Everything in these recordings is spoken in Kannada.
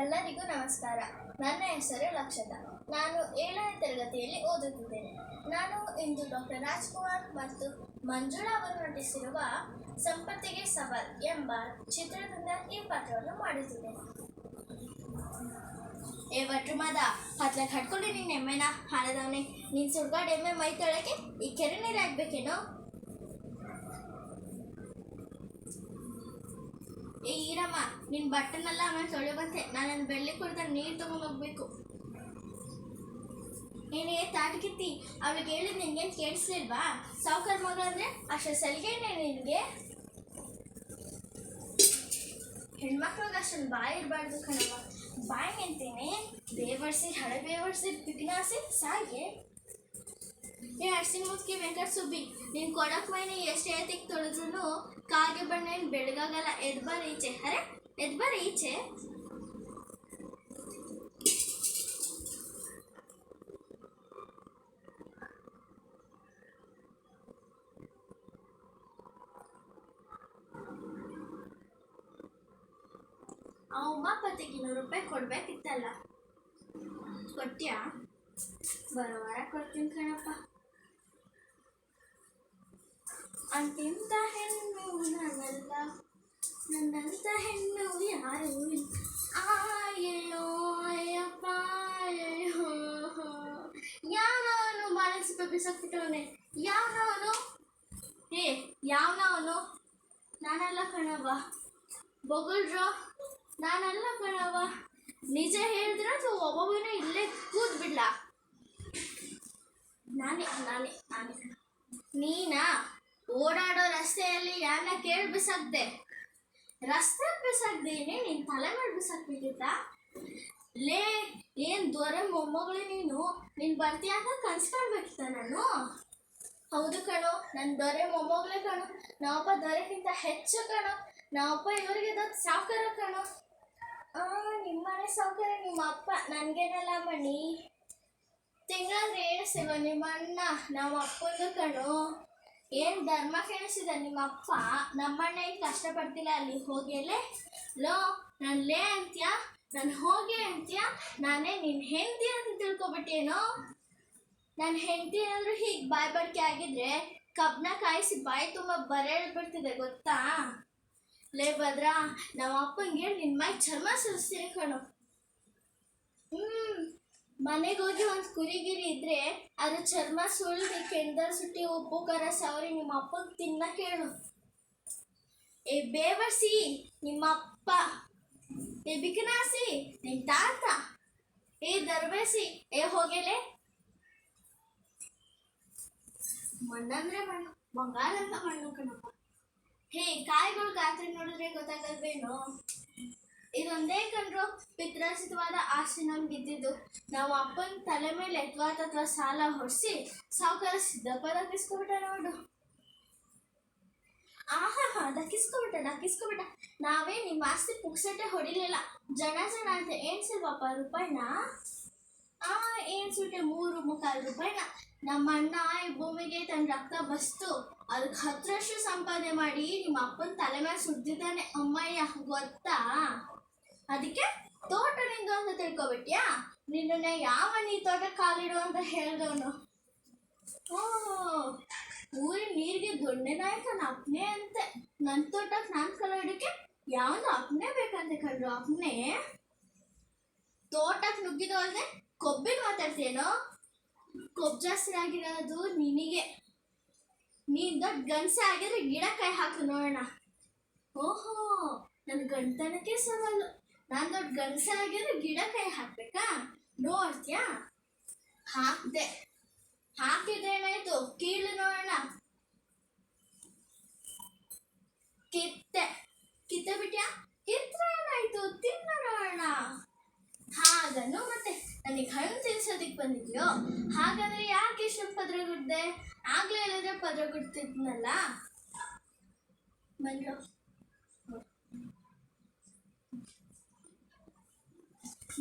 ಎಲ್ಲರಿಗೂ ನಮಸ್ಕಾರ. ನನ್ನ ಹೆಸರು ಲಕ್ಷದ. ನಾನು 7ನೇ ತರಗತಿಯಲ್ಲಿ ಓದುತ್ತಿದ್ದೇನೆ. ನಾನು ಇಂದು ಡಾಕ್ಟರ್ ರಾಜ್ಕುಮಾರ್ ಮತ್ತು ಮಂಜುಳಾ ಅವರು ನಟಿಸಿರುವ ಸಂಪತ್ತಿಗೆ ಸವಾಲ್ ಎಂಬ ಚಿತ್ರದಿಂದ ಈ ಪಾತ್ರವನ್ನು ಮಾಡುತ್ತಿದ್ದೇನೆ. ಏ ವಟ್ರುಮಾದ ಹತ್ಲ ಕಟ್ಕೊಂಡು ನೀನು ಎಮ್ಮೆನ ಹಾಳದವನೇ, ನೀನು ಸುಡ್ಗಾಡು ಎಮ್ಮೆ ಮೈ ತೊಳಕ್ಕೆ ಈ ಕೆರೆ ನೀರು ಹಾಕ್ಬೇಕೇನೋ? ಏ ಈರಮ್ಮ, ನಿನ್ನ ಬಟ್ಟನೆಲ್ಲ ಆಮೇಲೆ ತೊಳೆಬಂತೆ. ನಾನು ಬೆಳ್ಳಿ ಕುಡಿದ ನೀರು ತೊಗೊಂಡು ಹೋಗ್ಬೇಕು. ಏನೇ ತಾಟಕಿತ್ತಿ, ಅವಳಿಗೆ ಹೇಳಿದ್ ನಿನ್ಗೇನು ಕೇಳಿಸ್ಲಿಲ್ವಾ? ಸಾವುಕಾರ ಮಗಳು ಅಂದರೆ ಅಷ್ಟು ಸಲಿಗೆನೇ ನಿನಗೆ? ಹೆಣ್ಮಕ್ಳಿಗೆ ಅಷ್ಟೊಂದು ಬಾಯಿ ಇರಬಾರ್ದು ಕಣವ. ಬಾಯಿ ಅಂತೀನಿ ಬೇವರ್ಸಿ ಹಳೆ ಬೇವರ್ಸಿ ಪಿಗ್ನಾಸಿ ಸಾಗೆ. ಏ ಅರ್ಸಿನ ಮುದ್ಕಿ ವೆಂಕಟ ಸುಬ್ಬಿ, ನೀನು ಕೊಡಕ್ ಮೈನಿ ಎಷ್ಟು ಏತಿಗೆ ತೊಳೆದ್ರೂ ಕಾಗೆ ಬಣ್ಣ ಏನು ಬೆಳಗಾಗಲ್ಲ. ಎದ್ಬಾರ ಈಚೆ. ಅರೆ ಎದ್ಬಾರ ಈಚೆ. ಆ ಉಮಾಪತಿಗೆ 200 ರೂಪಾಯಿ ಕೊಡ್ಬೇಕಿತ್ತಲ್ಲ, ಕೊಟ್ಟ್ಯಾ? ಬರೋ ವಾರ ಕೊಡ್ತೀನಿ ಕಣಪ್ಪ. ಅಂತಿಂತ ಹೆಣ್ಣು ನಾನಲ್ಲ, ನನ್ನಂತ ಹೆಣ್ಣು ಯಾರು ಇಲ್ಲ. ಆಯೋ ಅಯ್ಯಪ್ಪ ಅಯ್ಯೋ, ಯಾವನವನು ಬಾಳಿಸಿ ಬಿಸಾಕ್ಬಿಟ್ಟವನೆ? ಯಾವನವನು? ಏ ಯಾವನವನು? ನಾನಲ್ಲ ಕಣವ. ಬೊಗಳ್ರು, ನಾನಲ್ಲ ಕಣವ. ನಿಜ ಹೇಳಿದ್ರೆ ಅಥವಾ ಒಬ್ಬೊಬ್ಬನ ಇಲ್ಲೇ ಕೂತ್ಬಿಡ್ಲ? ನಾನೇ ನಾನೇ ನಾನೇ. ನೀನಾ ಓಡಾಡೋ ರಸ್ತೆಯಲ್ಲಿ ಯಾರನ್ನ ಕೇಳಿ ಬಿಸಾಕ್ದೆ? ರಸ್ತೆ ಬಿಸಾಕ್ದೇನೆ ನಿನ್ನ ತಲೆ ಮಾಡಿ ಬಿಸಾಕ್ಬೇಕಿತ್ತ? ಲೇ ಏನು ದೊರೆ ಮೊಮ್ಮಗಳು ನೀನು ಬರ್ತೀಯ ಅಂತ ಕನ್ಸ್ಕೊಳ್ಬೇಕಿತ್ತ ನಾನು? ಹೌದು ಕಣೋ, ನನ್ನ ದೊರೆ ಮೊಮ್ಮಗಳೇ ಕಣೋ. ನಾವಪ್ಪ ದೊರೆಗಿಂತ ಹೆಚ್ಚು ಕಣೋ. ನಾವಪ್ಪ ಇವರಿಗೆ ದೊಡ್ಡ ಸಾವುಕಾರ ಕಣೋ. ನಿಮ್ಮನೆ ಸಾವುಕಾರ ನಿಮ್ಮ ಅಪ್ಪ, ನನಗೇನಲ್ಲ ಮಣಿ. ತಿಂಗಳಾದ್ರೆ ಏನಿಸಿಲ್ವ ನಿಮ್ಮ ಅಣ್ಣ? ನಮ್ಮ ಅಪ್ಪಂದು ಕಣೋ. ಏನು ಧರ್ಮ ಕೇಳಿಸಿದ ನಿಮ್ಮ ಅಪ್ಪ? ನಮ್ಮಣ್ಣ ಏನು ಕಷ್ಟಪಡ್ತಿಲ್ಲ ಅಲ್ಲಿ ಹೋಗಿಯಲ್ಲೇ? ಲೋ ನಾನು ಲೇ ಅಂತ್ಯ, ನಾನು ಹೋಗಿ ಅಂತ್ಯ, ನಾನೇ ನಿನ್ನ ಹೆಂಡತಿ ಅಂತ ತಿಳ್ಕೊಬಿಟ್ಟೇನೋ? ನನ್ನ ಹೆಂಡತಿ ಏನಾದರೂ ಹೀಗೆ ಬಾಯಿ ಬಡಿಕೆ ಆಗಿದ್ರೆ ಕಬ್ಬನ್ನ ಕಾಯಿಸಿ ಬಾಯಿ ತುಂಬ ಬರೆ ಹೇಳ್ಬಿಡ್ತಿದೆ ಗೊತ್ತಾ? ಲೇ ಭದ್ರ, ನಮ್ಮ ಅಪ್ಪಂಗೆ ನಿನ್ನ ಮೈ ಚರ್ಮ ಸುರಿಸ್ತೀನಿ ಕಣೋ. ಮನೆಗೆ ಹೋಗಿ ಒಂದು ಕುರಿಗಿರಿ ಇದ್ರೆ ಅದು ಚರ್ಮ ಸುಳ್ಳಿ ಕೆಂಡದಲ್ಲಿ ಸುಟ್ಟಿ ಉಪ್ಪು ಖಾರ ಸವರಿ ನಿಮ್ಮ ಅಪ್ಪಗೆ ತಿನ್ನ ಕೇಳು. ಏ ಬೇವರ್ಸಿ ನಿಮ್ಮ ಅಪ್ಪ, ಏ ಬಿಕನಾಸಿ ನಿನ್ನ ತಾತ, ಏ ದರ್ಬೇಸಿ, ಏ ಹೋಗೆಲೆ. ಮಣ್ಣಂದ್ರೆ ಮಣ್ಣು, ಬಂಗಾರ ಅಂತ ಮಣ್ಣು ಕಣಪ್ಪ. ಹೇ ಕಾಯಿಗಳು ಗಾತ್ರ ನೋಡಿದ್ರೆ ಗೊತ್ತಾಗಲ್ವೇನೋ? ಇದೊಂದೇ ಕಣ್ರು ಪಿತ್ರಾರ್ಜಿತವಾದ ಆಸ್ತಿ ನಮ್ಗಿದ್ದಿದ್ದು. ನಾವು ಅಪ್ಪನ ತಲೆ ಮೇಲೆ ಅಥವಾ ಸಾಲ ಹೊರಿಸಿ ಸಾವುಕಾರ ಸಿದ್ದಪ್ಪ ದಕ್ಕಿಸ್ಕೊಬಿಟ್ಟ ನೋಡು. ದಕ್ಕಿಸ್ಕೊಬಿಟ್ಟ. ನಾವೇ ನಿಮ್ಮ ಆಸ್ತಿ ಪುಕ್ಸಟ್ಟೆ ಹೊಡಿಲಿಲ್ಲ, ಜನ ಅಂತ ಏನ್ಸಿಲ್ವಪ್ಪ ರೂಪಾಯಿನ? ಏನ್ಸುಟ್ಟೆ 3.25 ರೂಪಾಯಿನ. ನಮ್ಮ ಅಣ್ಣ ಈ ಭೂಮಿಗೆ ತನ್ನ ರಕ್ತ ಬಸ್ತು ಅದಕ್ಕೆ 10ರಷ್ಟು ಸಂಪಾದನೆ ಮಾಡಿ ನಿಮ್ಮ ಅಪ್ಪನ ತಲೆ ಮೇಲೆ ಸುಡ್ದಿದ್ದಾನೆ ಅಮ್ಮಯ್ಯ, ಗೊತ್ತಾ? ಅದಕ್ಕೆ ತೋಟ ನಿಂದು ಅಂತ ತಿಳ್ಕೊಬಿಟ್ಯಾ? ನಿನ್ನ ಯಾವ ನೀ ತೋಟ ಕಾಲಿಡು ಅಂತ ಹೇಳ್ದವನು? ಊರಿನ ನೀರಿಗೆ ದೊಣ್ಣೆ ನಾಯಕನ ಅಪ್ನೆ ಅಂತೆ. ನನ್ನ ತೋಟಕ್ಕೆ ನಾನು ಕಲಾಡೋಕ್ಕೆ ಯಾವನು ಅಪ್ನೆ ಬೇಕಂತೆ ಕಣ್ರು. ಅಪ್ನೆ ತೋಟಕ್ಕೆ ನುಗ್ಗಿದು ಅಲ್ಲದೆ ಕೊಬ್ಬಿಗೆ ಮಾತಾಡ್ತೇನೋ? ಕೊಬ್ಬು ಜಾಸ್ತಿ ಆಗಿರೋದು ನಿನಗೆ. ನೀನು ದೊಡ್ಡ ಗಂಡಸೆ ಆಗಿದ್ರೆ ಗಿಡ ಕೈ ಹಾಕು ನೋಡೋಣ. ಓಹೋ, ನನ್ನ ಗಂಟನಕ್ಕೆ ಸವಾಲು. ನಾನು ದೊಡ್ಡ ಗಂಡಸೆ ಆಗಿದ್ರೆ ಗಿಡ ಕೈ ಹಾಕ್ಬೇಕಾ? ನೋಡ್ತೀಯಾ? ಹಾಕಿದ್ರೆ ಏನಾಯ್ತು? ಕೀಳು ನೋಡೋಣ. ಕಿತ್ತೆ ಬಿಟ್ಯಾ? ಕಿತ್ತರೆ ಏನಾಯ್ತು? ತಿನ್ನ ನೋಡೋಣ. ಹಾಗನ್ನು ಮತ್ತೆ ನನಗೆ ಹಣ್ಣು ತಿನ್ಸೋದಿಕ್ಕೆ ಬಂದಿದ್ಯೋ? ಹಾಗಾದ್ರೆ ಯಾಕೆ ಇಷ್ಟೊಂದು ಪದ್ರಗುಡ್ದೆ? ಆಗ್ಲೇ ಇಲ್ಲದ್ರೆ ಪದ್ರಗುಡ್ತಿದ್ನಲ್ಲ. ಬಂದ್ರು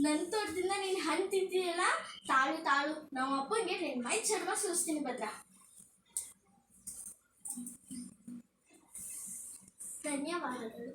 ನನ್ನ ತೋಟದಿಂದ ನೀನು ಹಣ್ಣು ತಿಂತೀಯಲ್ಲ, ತಾಳು. ನಮ್ಮ ಅಪ್ಪಂಗೆ ನಿನ್ನ ಮೈ ಚರ್ಮ ಸುರಿಸ್ತೀನಿ ಭದ್ರ. ಧನ್ಯವಾದಗಳು.